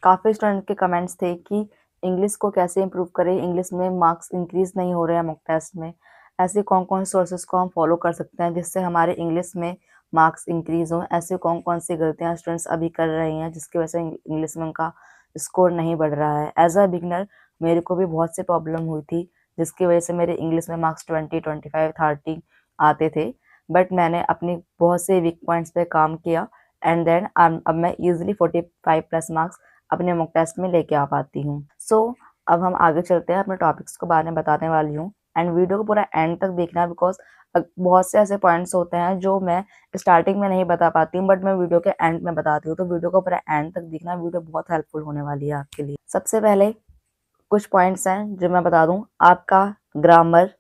काफ़ी स्टूडेंट के कमेंट्स थे कि इंग्लिश को कैसे इम्प्रूव करें, इंग्लिश में मार्क्स इंक्रीज़ नहीं हो रहे हैं मॉक टेस्ट में। ऐसे कौन-कौन से सोर्सेज़ को हम फॉलो कर सकते हैं जिससे हमारे इंग्लिश में मार्क्स इंक्रीज़ हों? ऐसी कौन-कौन सी गलतियाँ स्टूडेंट्स अभी कर रहे हैं जिसकी वजह से इंग्लिश में उनका स्कोर नहीं बढ़ रहा है? एज़ अ बिगिनर मेरे को भी बहुत सी प्रॉब्लम हुई थी जिसकी वजह से मेरे इंग्लिश में मार्क्स 20, 25, 30 आते थे। बट मैंने अपनी बहुत से वीक पॉइंट्स पे काम किया एंड देन अब मैं ईज़िली 45 प्लस मार्क्स अपने मॉक टेस्ट में लेके आ पाती हूँ। अब हम आगे चलते हैं, अपने टॉपिक्स के बारे में बताने वाली हूँ एंड वीडियो को पूरा एंड तक देखना बिकॉज़ बहुत से ऐसे पॉइंट्स होते हैं जो मैं स्टार्टिंग में नहीं बता पाती हूँ बट मैं वीडियो के एंड में बताती हूँ। तो वीडियो को पूरा एंड तक देखना, वीडियो बहुत हेल्पफुल होने वाली है आपके लिए। सबसे पहले कुछ पॉइंट्स हैं जो मैं बता दूँ, आपका ग्रामर,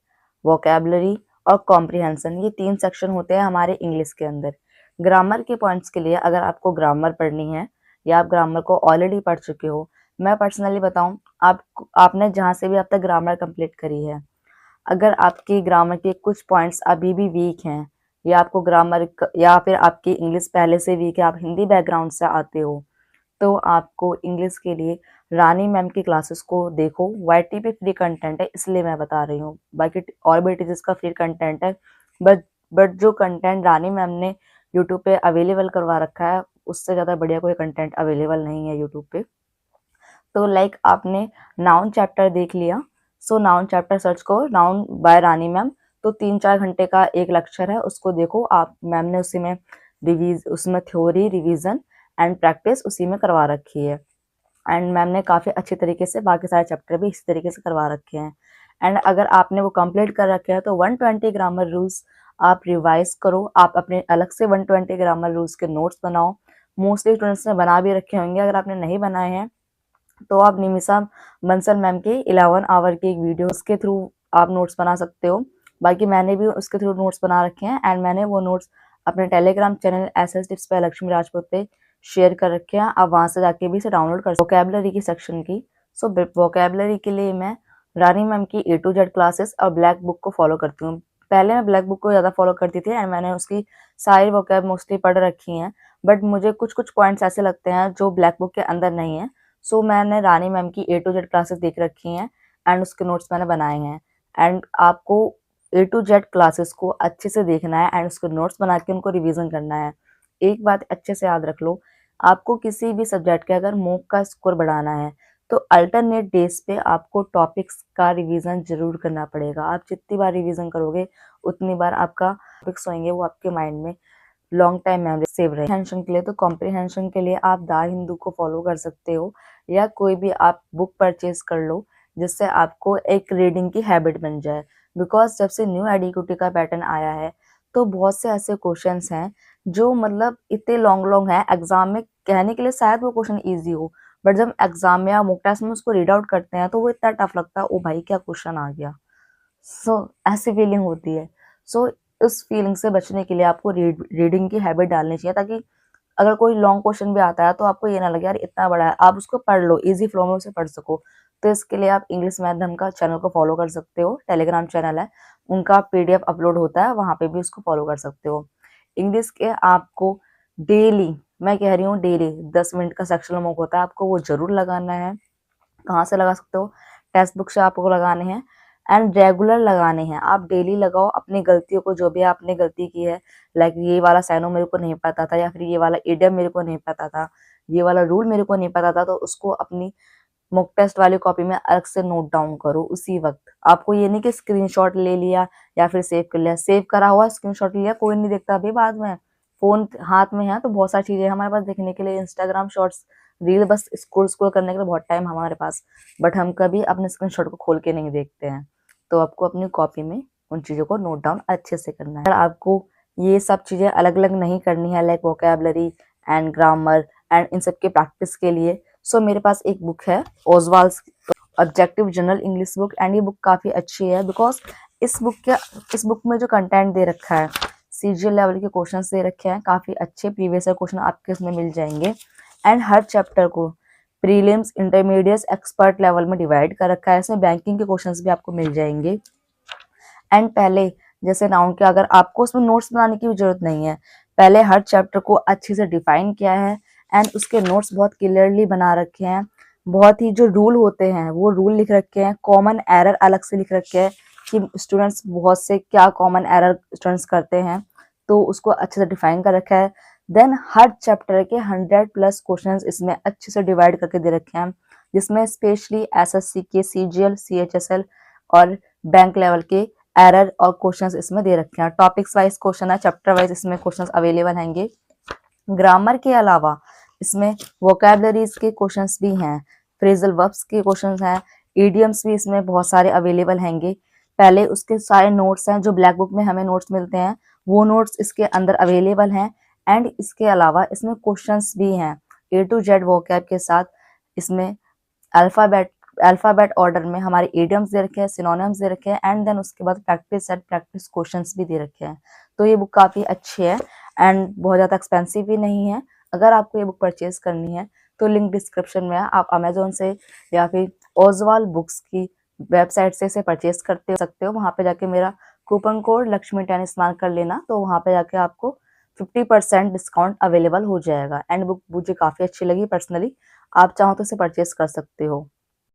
वोकैबुलरी और कॉम्प्रिहेंशन, ये 3 सेक्शन होते हैं हमारे इंग्लिश के अंदर। ग्रामर के पॉइंट्स के लिए अगर आपको ग्रामर पढ़नी है या आप ग्रामर को ऑलरेडी पढ़ चुके हो, मैं पर्सनली बताऊँ, आपने जहाँ से भी अब तक ग्रामर कंप्लीट करी है, अगर आपकी ग्रामर के कुछ पॉइंट्स अभी भी वीक हैं या आपको ग्रामर या फिर आपकी इंग्लिश पहले से वीक है, आप हिंदी बैकग्राउंड से आते हो, तो आपको इंग्लिश के लिए रानी मैम की क्लासेस को देखो। वाईटी पे फ्री कंटेंट है इसलिए मैं बता रही हूँ, बाकी और भी टीचर्स का फ्री कंटेंट है बट जो कंटेंट रानी मैम ने यूट्यूब पे अवेलेबल करवा रखा है उससे ज़्यादा बढ़िया कोई कंटेंट अवेलेबल नहीं है यूट्यूब पे। तो लाइक आपने नाउन चैप्टर देख लिया, सो नाउन चैप्टर सर्च करो, नाउन बाय रानी मैम, तो 3-4 घंटे का एक लेक्चर है, उसको देखो आप। मैम ने उसी में उसमें थ्योरी, रिवीजन एंड प्रैक्टिस उसी में करवा रखी है एंड मैम ने काफ़ी अच्छे तरीके से बाकी सारे चैप्टर भी इसी तरीके से करवा रखे हैं। एंड अगर आपने वो कंप्लीट कर रखे हैं तो 120 ग्रामर रूल्स आप रिवाइज करो, आप अपने अलग से 120 ग्रामर रूल्स के नोट्स बनाओ। मोस्टली स्टूडेंट्स ने बना भी रखे होंगे, अगर आपने नहीं बनाए हैं तो आप निमिषा बंसल मैम के 11 आवर की एक वीडियो, उसके थ्रू आप नोट्स बना सकते हो। बाकी मैंने भी उसके थ्रू नोट्स बना रखे हैं एंड मैंने वो नोट्स अपने Telegram channel SS tips by Lakshmi Rajput पे शेयर कर रखे हैं, आप वहां से जाके भी इसे डाउनलोड कर सकते हो। वोकैबुलरी की सेक्शन की, सो वोकैबुलरी के लिए मैं रानी मैम की A to Z क्लासेस और ब्लैक बुक को फॉलो करती हूँ। पहले मैं ब्लैक बुक को ज़्यादा फॉलो करती थी एंड मैंने उसकी सारी वोकैब मोस्टली पढ़ रखी हैं, बट मुझे कुछ कुछ पॉइंट्स ऐसे लगते हैं जो ब्लैक बुक के अंदर नहीं है। सो मैंने रानी मैम की A to Z क्लासेस देख रखी हैं एंड उसके नोट्स मैंने बनाए हैं एंड आपको A to Z क्लासेस को अच्छे से देखना है एंड उसके नोट्स बना के उनको रिवीजन करना है। एक बात अच्छे से याद रख लो, आपको किसी भी सब्जेक्ट के अगर मॉक का स्कोर बढ़ाना है तो अल्टरनेट डेज पे आपको टॉपिक्स का रिवीजन जरूर करना पड़ेगा। आप जितनी बार रिवीजन करोगे उतनी बार आपका टॉपिक्स होंगे वो आपके माइंड में लॉन्ग टाइम मेमोरी सेव रहे। कॉम्प्रिहेंशन के लिए, तो कॉम्प्रिहेंशन के लिए आप द हिंदू को फॉलो कर सकते हो या कोई भी आप बुक परचेज कर लो जिससे आपको एक रीडिंग की हैबिट बन जाए। बिकॉज जब से न्यू एडीक्यूटी का पैटर्न आया है तो बहुत से ऐसे क्वेश्चंस हैं जो मतलब इतने लॉन्ग लॉन्ग हैं, एग्जाम में कहने के लिए शायद वो क्वेश्चन ईजी हो बट जब एग्जाम में या मॉक टेस्ट में उसको रीड आउट करते हैं तो वो इतना टफ लगता है, ओ भाई क्या क्वेश्चन आ गया। ऐसी फीलिंग होती है। सो उस फीलिंग से बचने के लिए आपको रीडिंग की हैबिट डालनी चाहिए ताकि अगर कोई लॉन्ग क्वेश्चन भी आता है तो आपको ये ना लगे यार इतना बड़ा है, आप उसको पढ़ लो, इजी फ्लो में उसे पढ़ सको। तो इसके लिए आप इंग्लिश मैथम का चैनल को फॉलो कर सकते हो, टेलीग्राम चैनल है, उनका पीडीएफ अपलोड होता है, वहां पे भी उसको फॉलो कर सकते हो। इंग्लिश के आपको डेली, मैं कह रही हूँ डेली 10 मिनट का सेक्शनल मॉक होता है, आपको वो जरूर लगाना है। कहाँ से लगा सकते हो? टेक्स्ट बुक से आपको लगाने हैं एंड रेगुलर लगाने हैं। आप डेली लगाओ, अपनी गलतियों को, जो भी आपने गलती की है, लाइक ये वाला साइनो मेरे को नहीं पता था या फिर ये वाला इडियम मेरे को नहीं पता था, ये वाला रूल मेरे को नहीं पता था, तो उसको अपनी मॉक टेस्ट वाली कॉपी में अलग से नोट डाउन करो उसी वक्त। आपको ये नहीं कि स्क्रीनशॉट ले लिया या फिर सेव कर लिया, सेव करा हुआ स्क्रीनशॉट लिया कोई नहीं देखता अभी, बाद में फोन हाथ में है तो बहुत सारी चीजें हमारे पास देखने के लिए, इंस्टाग्राम शॉर्ट्स, रील, बस स्क्रॉल स्क्रॉल करने के लिए बहुत टाइम हमारे पास, बट हम कभी अपने स्क्रीनशॉट को खोल के नहीं देखते हैं। तो आपको अपनी कॉपी में उन चीजों को नोट डाउन अच्छे से करना है। अगर आपको ये सब चीजें अलग अलग नहीं करनी है like vocabulary and grammar and in सब के प्रैक्टिस के लिए, सो मेरे पास एक बुक है Oswaal's objective general English book and ये बुक काफी अच्छी है बिकॉज इस बुक में जो कंटेंट दे रखा है, सीजीएल लेवल के क्वेश्चंस दे रखे हैं, काफी अच्छे प्रीवियस क्वेश्चन आपके इसमें मिल जाएंगे एंड हर चैप्टर को प्रीलिम्स, इंटरमीडिएट, एक्सपर्ट लेवल में डिवाइड कर रखा है। इसमें बैंकिंग के क्वेश्चंस भी आपको मिल जाएंगे एंड पहले जैसे नाउन के, अगर आपको उसमें नोट्स बनाने की भी जरूरत नहीं है, पहले हर चैप्टर को अच्छे से डिफाइन किया है एंड उसके नोट्स बहुत क्लियरली बना रखे हैं। बहुत ही जो रूल होते हैं वो रूल लिख रखे हैं, कॉमन एरर अलग से लिख रखे हैं कि स्टूडेंट्स बहुत से क्या कॉमन एरर स्टूडेंट्स करते हैं, तो उसको अच्छे से डिफाइन कर रखा है। देन हर चैप्टर के 100+ क्वेश्चंस इसमें अच्छे से डिवाइड करके दे रखे हैं, जिसमें स्पेशली एसएससी के, सीजीएल, सीएचएसएल और बैंक लेवल के एरर और क्वेश्चंस इसमें दे रखे हैं। टॉपिक्स वाइज क्वेश्चन है, चैप्टर वाइज इसमें क्वेश्चंस अवेलेबल हैंगे। ग्रामर के अलावा इसमें वोकैबुलरीज के क्वेश्चंस भी हैं, फ्रेजल वर्ब्स के क्वेश्चंस हैं, इडियम्स भी इसमें बहुत सारे अवेलेबल हैंगे। पहले उसके सारे नोट्स हैं, जो ब्लैक बुक में हमें नोट्स मिलते हैं वो नोट्स इसके अंदर अवेलेबल हैं। एंड इसके अलावा इसमें क्वेश्चंस भी हैं A to Z वोकैब के साथ। इसमें अल्फाबेट अल्फाबेट ऑर्डर में हमारे इडियम्स दे रखे हैं, सिनोनिम्स दे रखे हैं, एंड देन उसके बाद प्रैक्टिस सेट प्रैक्टिस क्वेश्चंस भी दे रखे हैं। तो ये बुक काफ़ी अच्छी है एंड बहुत ज़्यादा एक्सपेंसिव भी नहीं है। अगर आपको ये बुक परचेज करनी है तो लिंक डिस्क्रिप्शन में है, आप अमेजोन से या फिर ओजवाल बुक्स की वेबसाइट से इसे परचेज करते सकते हो। वहाँ पे जाके मेरा कूपन कोड लक्ष्मी10 इस्तेमाल कर लेना, तो वहाँ पे जाके आपको 50% डिस्काउंट अवेलेबल हो जाएगा। एंड बुक मुझे काफ़ी अच्छी लगी पर्सनली, आप चाहो तो इसे परचेज कर सकते हो।